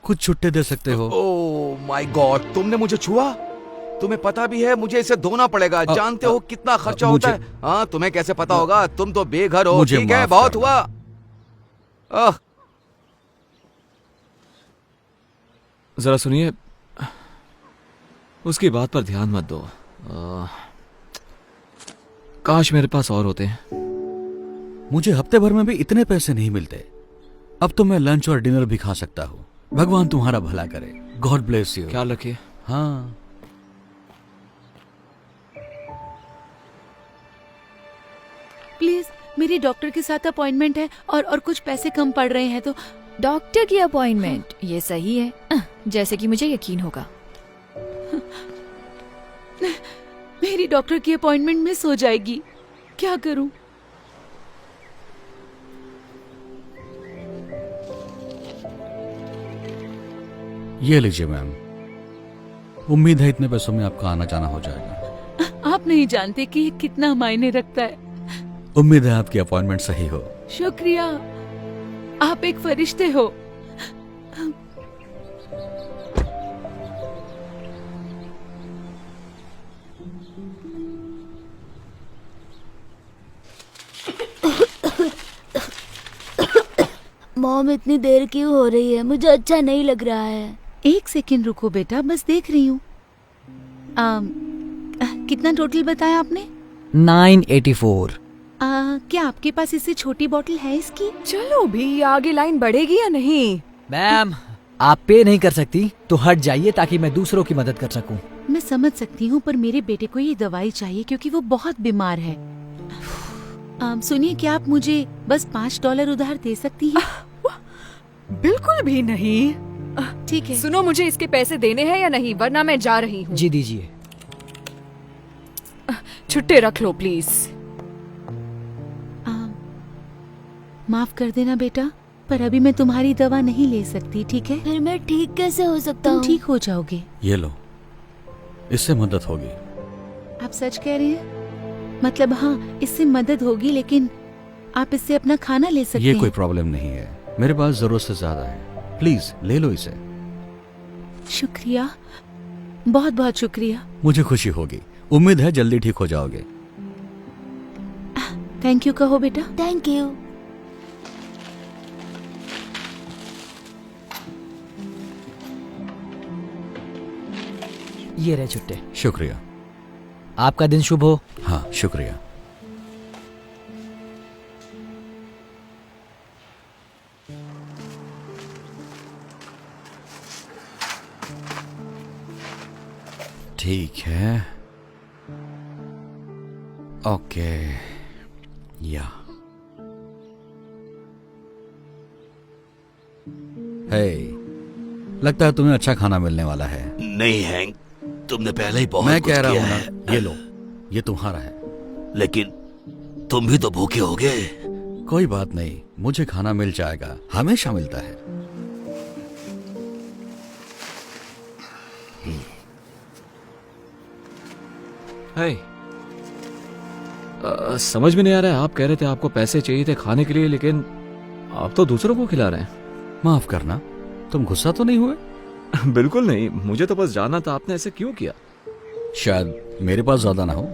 कुछ छुट्टे दे सकते हो। ओह माय गॉड, तुमने मुझे छुआ? तुम्हें पता भी है मुझे इसे धोना पड़ेगा। जानते हो कितना खर्चा होता है? हाँ, तुम्हें कैसे पता होगा? तुम तो बेघर हो। ठीक है, बहुत हुआ। जरा सुनिए, उसकी बात पर ध्यान मत दो। काश मेरे पास और होते हैं। मुझे हफ्ते भर में भी इतने पैसे नहीं मिलते। अब तो मैं लंच और डिनर भी खा सकता हूँ। भगवान तुम्हारा भला करे। God bless you. ख्याल रखिए। हाँ, प्लीज, मेरी डॉक्टर के साथ अपॉइंटमेंट है और कुछ पैसे कम पड़ रहे हैं तो। डॉक्टर की अपॉइंटमेंट? ये सही है, जैसे कि मुझे यकीन होगा। मेरी डॉक्टर की अपॉइंटमेंट मिस हो जाएगी, क्या करूं? ये लीजिए मैम। उम्मीद है इतने पैसों में आपका आना जाना हो जाएगा। आप नहीं जानते कि ये कितना मायने रखता है। उम्मीद है आपकी अपॉइंटमेंट सही हो। शुक्रिया, आप एक फरिश्ते हो। मॉम, इतनी देर क्यों हो रही है? मुझे अच्छा नहीं लग रहा है। एक सेकंड रुको बेटा, बस देख रही हूँ। कितना टोटल बताया आपने? 984। क्या आपके पास इससे छोटी बोतल है इसकी? चलो भी, आगे लाइन बढ़ेगी या नहीं? मैम, आप पे नहीं कर सकती तो हट जाइए ताकि मैं दूसरों की मदद कर सकूं। मैं समझ सकती हूँ, पर मेरे बेटे को ये दवाई चाहिए क्योंकि वो बहुत बीमार है। सुनिए, क्या आप मुझे बस $5 उधार दे सकती हैं? बिल्कुल भी नहीं। ठीक है। सुनो, मुझे इसके पैसे देने हैं या नहीं, वरना मैं जा रही हूँ। जी दीजिए। छुट्टे रख लो प्लीज। माफ कर देना बेटा, पर अभी मैं तुम्हारी दवा नहीं ले सकती, ठीक है? फिर मैं ठीक कैसे हो सकता तुम हूँ? ठीक हो जाओगे। ये लो, इससे मदद होगी। आप सच कह रहे हैं? मतलब हाँ, इससे मदद होगी, लेकिन आप इससे अपना खाना ले सकते ये हैं। कोई प्रॉब्लम नहीं है, मेरे पास जरूरत से ज्यादा है। प्लीज ले लो इसे। शुक्रिया, बहुत बहुत शुक्रिया। मुझे खुशी होगी। उम्मीद है जल्दी ठीक हो जाओगे। थैंक यू कहो बेटा। Thank you. ये रहे छुट्टे। शुक्रिया। आपका दिन शुभ हो। हाँ, शुक्रिया। ठीक है, ओके। या हे, लगता है तुम्हें अच्छा खाना मिलने वाला है। नहीं हैंक, तुमने पहले ही बहुत मैं कुछ कह रहा किया हूं है। ना, ये लो, ये तुम्हारा है। लेकिन तुम भी तो भूखे होगे। कोई बात नहीं, मुझे खाना मिल जाएगा, हमेशा मिलता है। हे, समझ में नहीं आ रहा है, आप कह रहे थे आपको पैसे चाहिए थे खाने के लिए, लेकिन आप तो दूसरों को खिला रहे हैं। माफ करना, तुम गुस्सा तो नहीं हुए? बिल्कुल नहीं, मुझे तो बस जानना था आपने ऐसे क्यों किया। शायद मेरे पास ज्यादा ना हो,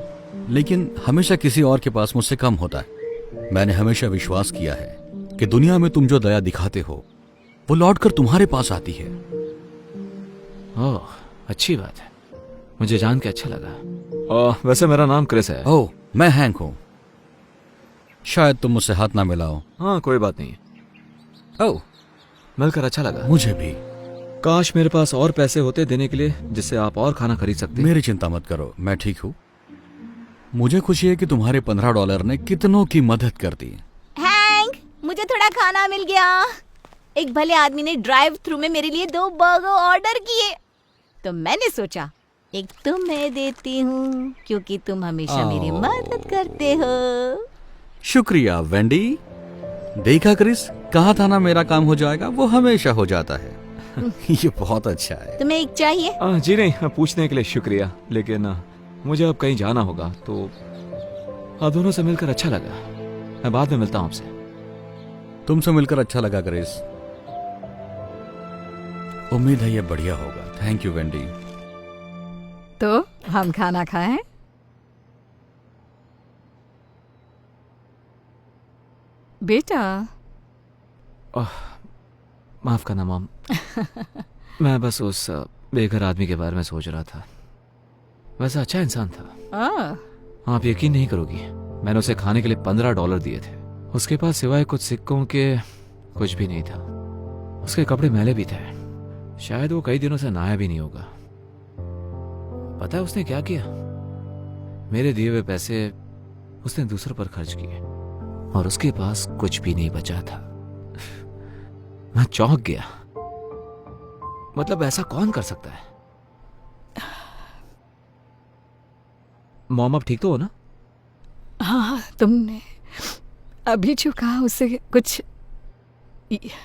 लेकिन हमेशा किसी और के पास मुझसे कम होता है। मैंने हमेशा विश्वास किया है कि दुनिया में तुम जो दया दिखाते हो वो लौटकर तुम्हारे पास आती है। ओह, अच्छी बात है, मुझे जान के अच्छा लगा। वैसे मेरा नाम क्रिस है। ओह, मैं हैंक हूं। शायद तुम मुझसे हाथ ना मिलाओ। हाँ, कोई बात नहीं। ओह, मिलकर अच्छा लगा। मुझे भी। काश मेरे पास और पैसे होते देने के लिए, जिससे आप और खाना खरीद सकते। मेरी चिंता मत करो, मैं ठीक हूँ। मुझे खुशी है कि तुम्हारे $15 ने कितनों की मदद कर दी। हैंक, मुझे थोड़ा खाना मिल गया। एक भले आदमी ने ड्राइव थ्रू में मेरे लिए 2 बर्गर ऑर्डर किए, तो मैंने सोचा एक तुम्हें देती हूँ क्योंकि तुम हमेशा मेरी मदद करते हो। शुक्रिया वेंडी। देखा क्रिस, कहा था ना मेरा काम हो जाएगा, वो हमेशा हो जाता है। ये बहुत अच्छा है। तुम्हें एक चाहिए? जी नहीं, पूछने के लिए शुक्रिया, लेकिन मुझे अब कहीं जाना होगा, तो आप दोनों से मिलकर अच्छा लगा। मैं बाद में मिलता हूँ आपसे। तुमसे मिलकर अच्छा लगा क्रिस। उम्मीद है ये बढ़िया होगा। Thank you Wendy. तो हम खाना खाएं? बेटा माफ करना मॉम। मैं बस उस बेघर आदमी के बारे में सोच रहा था। वैसा अच्छा इंसान था। आप यकीन नहीं करोगी, मैंने उसे खाने के लिए $15 दिए थे। उसके पास सिवाय कुछ सिक्कों के कुछ भी नहीं था। उसके कपड़े मैले भी थे। शायद वो कई दिनों से नहाया भी नहीं होगा। पता है उसने क्या किया? मेरे दिए हुए पैसे उसने दूसरों पर खर्च किए और उसके पास कुछ भी नहीं बचा था। मैं चौंक गया। मतलब ऐसा कौन कर सकता है? मॉम आप ठीक तो हो ना? हाँ, तुमने अभी जो कहा उससे कुछ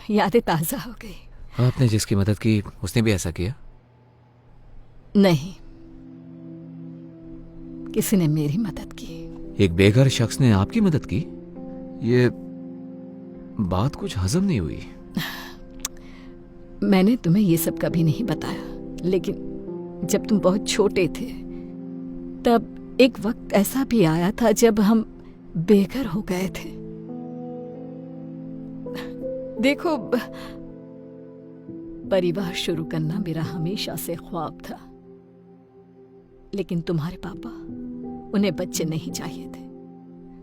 यादें ताजा हो गई। आपने जिसकी मदद की उसने भी ऐसा किया? नहीं, किसी ने मेरी मदद की। एक बेघर शख्स ने आपकी मदद की? ये बात कुछ हजम नहीं हुई। मैंने तुम्हें ये सब कभी नहीं बताया, लेकिन जब तुम बहुत छोटे थे तब एक वक्त ऐसा भी आया था जब हम बेघर हो गए थे। देखो, परिवार शुरू करना मेरा हमेशा से ख्वाब था, लेकिन तुम्हारे पापा, उन्हें बच्चे नहीं चाहिए थे।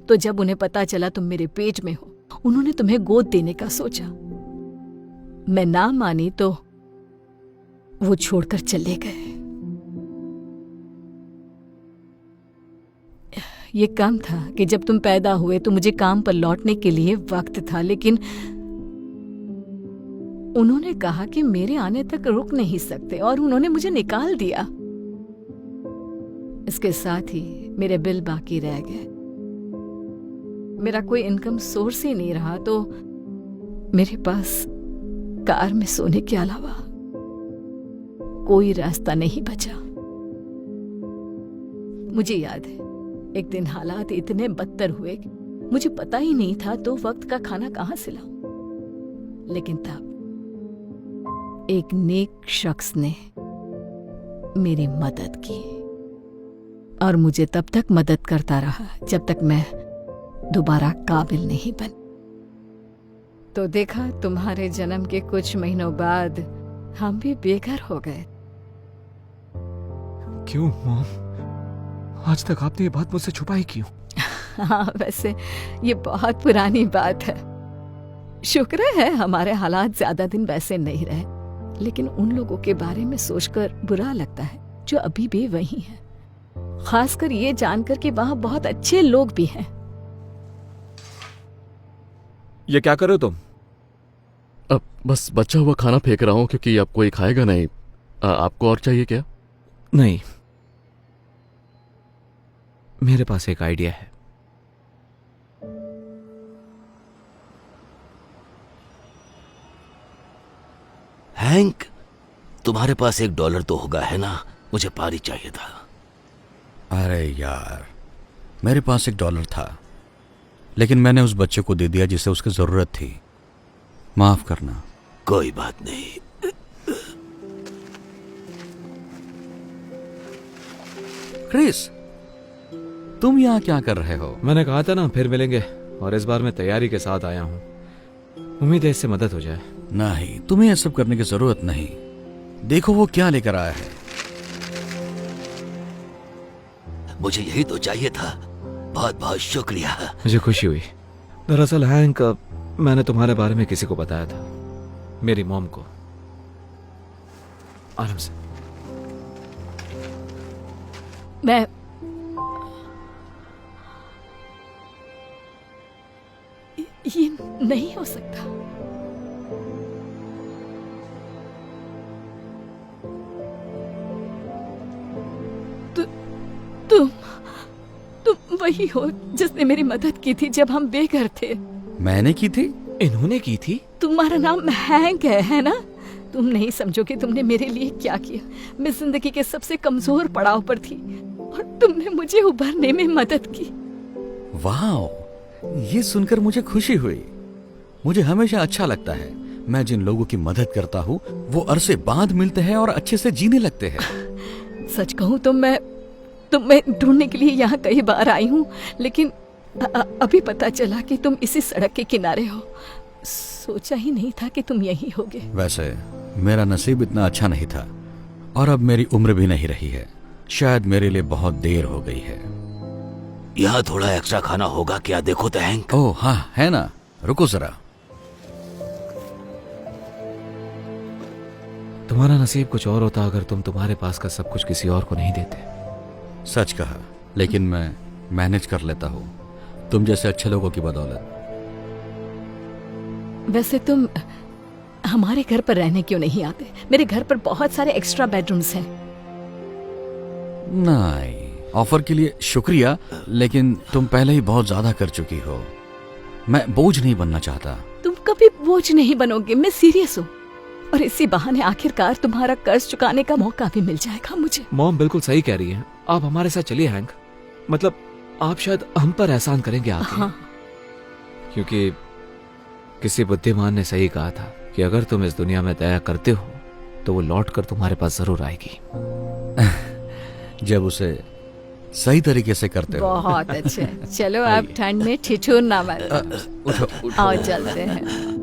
तो जब उन्हें पता चला तुम मेरे पेट में हो, उन्होंने तुम्हें गोद देने का सोचा। मैं ना मानी तो वो छोड़कर चले गए। ये कम था कि जब तुम पैदा हुए तो मुझे काम पर लौटने के लिए वक्त था, लेकिन उन्होंने कहा कि मेरे आने तक रुक नहीं सकते और उन्होंने मुझे निकाल दिया। इसके साथ ही मेरे बिल बाकी रह गए। मेरा कोई इनकम सोर्स ही नहीं रहा, तो मेरे पास कार में सोने के अलावा कोई रास्ता नहीं बचा। मुझे याद है, एक दिन हालात इतने बदतर हुए कि मुझे पता ही नहीं था तो वक्त का खाना कहां से लाऊं। लेकिन तब एक नेक शख्स ने मेरी मदद की और मुझे तब तक मदद करता रहा जब तक मैं दोबारा काबिल नहीं बन। तो देखा, तुम्हारे जन्म के कुछ महीनों बाद हम भी बेघर हो गए। क्यों मॉम? आज तक आपने ये बात मुझसे छुपाई क्यों? हाँ, वैसे ये बहुत पुरानी बात है। शुक्र है हमारे हालात ज्यादा दिन वैसे नहीं रहे, लेकिन उन लोगों के बारे में सोचकर बुरा लगता है जो अभी भी वही हैं। खासकर ये जानकर कि वहां बहुत अच्छे लोग भी हैं। ये क्या कर रहे हो तुम? अब बस बचा हुआ खाना फेंक रहा हूँ क्योंकि अब कोई खाएगा नहीं। आपको और चाहिए क्या? नहीं, मेरे पास एक आइडिया है। हैंक, तुम्हारे पास $1 तो होगा, है ना? मुझे पानी चाहिए था। अरे यार, मेरे पास $1 था, लेकिन मैंने उस बच्चे को दे दिया जिसे उसकी जरूरत थी। माफ करना। कोई बात नहीं। क्रिस, तुम यहाँ क्या कर रहे हो? मैंने कहा था ना फिर मिलेंगे, और इस बार मैं तैयारी के साथ आया हूँ। उम्मीद है इससे मदद हो जाए। नहीं, तुम्हें यह सब करने की जरूरत नहीं। देखो वो क्या लेकर आया है। मुझे यही तो चाहिए था। बहुत बहुत शुक्रिया। मुझे खुशी हुई। दरअसल हैंक, मैंने तुम्हारे बारे में किसी को बताया था, मेरी मॉम को। आराम से। मैं ये नहीं हो सकता। तुम वही हो जिसने मेरी मदद की थी जब हम बेघर थे। मैंने की थी? इन्होंने की थी? तुम्हारा नाम हैंक है ना? तुम नहीं समझोगे तुमने मेरे लिए क्या किया। मैं जिंदगी के सबसे कमजोर पड़ाव पर थी और तुमने मुझे उभरने में मदद की। वाह, ये सुनकर मुझे खुशी हुई। मुझे हमेशा अच्छा लगता है मैं जिन लोगों की मदद करता हूँ वो अरसे बाद मिलते हैं और अच्छे से जीने लगते हैं। सच कहूँ तो मैं ढूंढने के लिए यहाँ कई बार आई हूँ, लेकिन अभी पता चला कि तुम इसी सड़क के किनारे हो। सोचा ही नहीं था कि तुम यहीं होगे। वैसे मेरा नसीब इतना अच्छा नहीं था और अब मेरी उम्र भी नहीं रही है। शायद मेरे लिए बहुत देर हो गई है। यहाँ थोड़ा एक्स्ट्रा खाना होगा क्या? देखो तो हैंक। ओह हाँ, है ना, रुको जरा। तुम्हारा नसीब कुछ और होता अगर तुम तुम्हारे पास का सब कुछ किसी और को नहीं देते। सच कहा, लेकिन मैं मैनेज कर लेता हूँ तुम जैसे अच्छे लोगों की बदौलत। वैसे तुम हमारे घर पर रहने क्यों नहीं आते? मेरे घर पर बहुत सारे एक्स्ट्रा बेडरूम्स हैं। नहीं, ऑफर के लिए शुक्रिया, लेकिन तुम पहले ही बहुत ज्यादा कर चुकी हो। मैं बोझ नहीं बनना चाहता। तुम कभी बोझ नहीं बनोगे, मैं सीरियस हूँ। और इसी बहाने आखिरकार तुम्हारा कर्ज चुकाने का मौका भी मिल जाएगा मुझे। मॉम बिल्कुल सही कह रही है। आप हमारे साथ चलिए हैंक। मतलब आप शायद हम पर एहसान करेंगे आके। हाँ। क्योंकि किसी बुद्धिमान ने सही कहा था कि अगर तुम इस दुनिया में दया करते हो तो वो लौट कर तुम्हारे पास जरूर आएगी। जब उसे सही तरीके से करते हो। बहुत अच्छे। चलो अब ठंड में ठिठुरना मत। आओ चलते हैं।